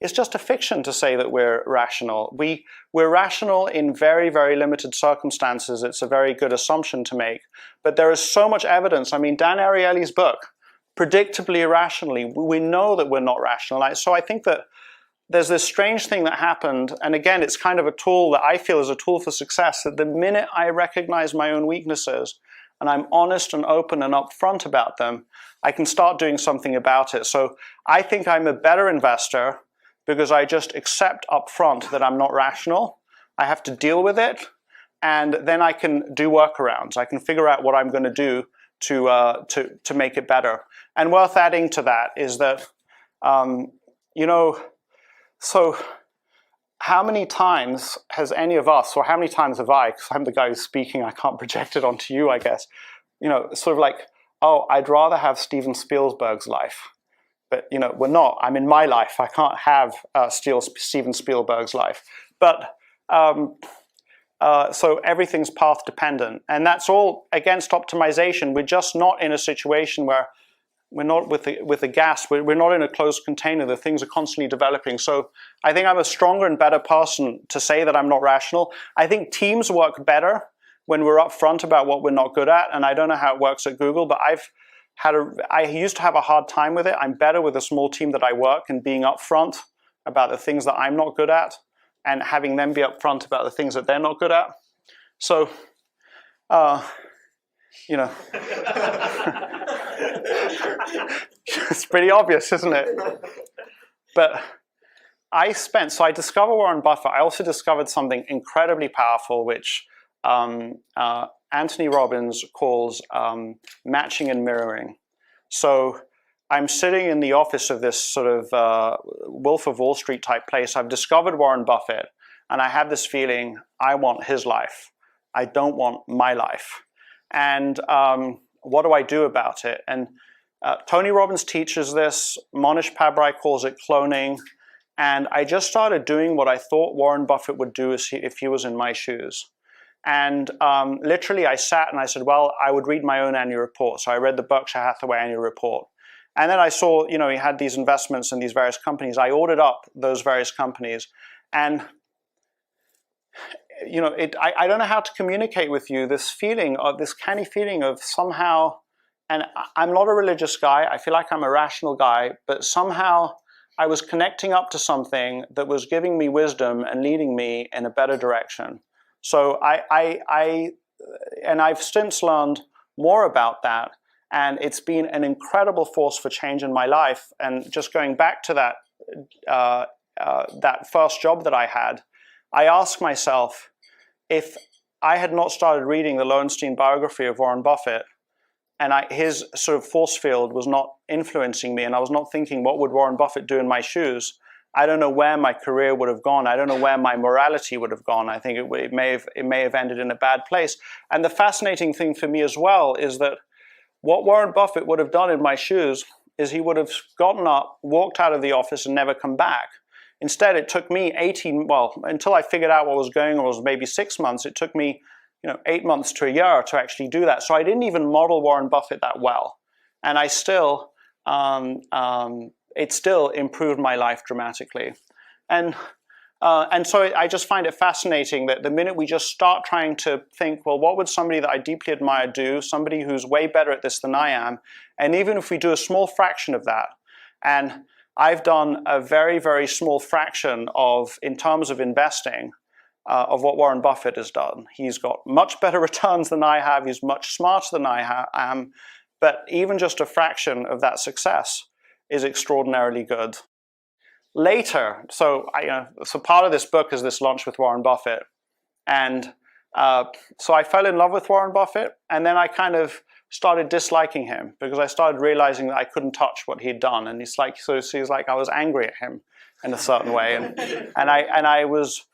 it's just a fiction to say that we're rational. We're rational in very, very limited circumstances. It's a very good assumption to make. But there is so much evidence. I mean, Dan Ariely's book, Predictably Irrationally, we know that we're not rational. So I think that there's this strange thing that happened, and again, it's kind of a tool that I feel is a tool for success, that the minute I recognize my own weaknesses, and I'm honest and open and upfront about them, I can start doing something about it. So I think I'm a better investor because I just accept upfront that I'm not rational. I have to deal with it, and then I can do workarounds. I can figure out what I'm going to do to make it better. And worth adding to that is that, so how many times has any of us, or how many times have I, because I'm the guy who's speaking, I can't project it onto you, I guess, sort of like, oh, I'd rather have Steven Spielberg's life. But, we're not. I'm in my life. I can't have Steven Spielberg's life. But so everything's path dependent. And that's all against optimization. We're just not in a situation where we're not with the gas. We're not in a closed container. The things are constantly developing. So I think I'm a stronger and better person to say that I'm not rational. I think teams work better when we're upfront about what we're not good at. And I don't know how it works at Google, but I used to have a hard time with it. I'm better with a small team that I work and being upfront about the things that I'm not good at and having them be upfront about the things that they're not good at. So, it's pretty obvious, isn't it? But I discovered Warren Buffett. I also discovered something incredibly powerful, which Anthony Robbins calls matching and mirroring. So I'm sitting in the office of this sort of Wolf of Wall Street type place. I've discovered Warren Buffett, and I have this feeling, I want his life. I don't want my life. And what do I do about it? And Tony Robbins teaches this. Monish Pabrai calls it cloning. And I just started doing what I thought Warren Buffett would do if he was in my shoes. And literally I sat and I said, well, I would read my own annual report. So I read the Berkshire Hathaway annual report. And then I saw, he had these investments in these various companies. I ordered up those various companies. And, I don't know how to communicate with you this canny feeling of somehow, and I'm not a religious guy. I feel like I'm a rational guy, but somehow I was connecting up to something that was giving me wisdom and leading me in a better direction. So I've since learned more about that, and it's been an incredible force for change in my life. And just going back to that first job that I had, I asked myself, if I had not started reading the Lowenstein biography of Warren Buffett, and his sort of force field was not influencing me, and I was not thinking, what would Warren Buffett do in my shoes? I don't know where my career would have gone. I don't know where my morality would have gone. I think it may have ended in a bad place. And the fascinating thing for me as well is that what Warren Buffett would have done in my shoes is he would have gotten up, walked out of the office, and never come back. Instead, it took me until I figured out what was going on, was maybe 6 months. It took me 8 months to a year to actually do that. So I didn't even model Warren Buffett that well. And I still, it still improved my life dramatically. And so I just find it fascinating that the minute we just start trying to think, well, what would somebody that I deeply admire do? Somebody who's way better at this than I am. And even if we do a small fraction of that, and I've done a very, very small fraction in terms of investing, of what Warren Buffett has done. He's got much better returns than I have. He's much smarter than I am. But even just a fraction of that success is extraordinarily good. Later, so part of this book is this lunch with Warren Buffett. And so I fell in love with Warren Buffett, and then I kind of started disliking him because I started realizing that I couldn't touch what he'd done. And he's like, I was angry at him in a certain way. And I was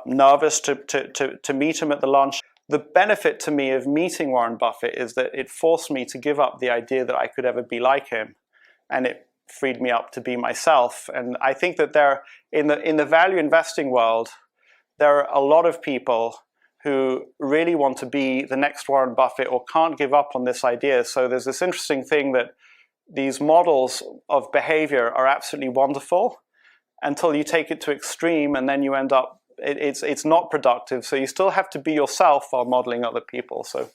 nervous to meet him at the lunch. The benefit to me of meeting Warren Buffett is that it forced me to give up the idea that I could ever be like him, and it freed me up to be myself. And I think that in the value investing world, there are a lot of people who really want to be the next Warren Buffett or can't give up on this idea. So there's this interesting thing that these models of behavior are absolutely wonderful. until you take it to extreme, and then you end up, it's not productive. So you still have to be yourself while modeling other people. So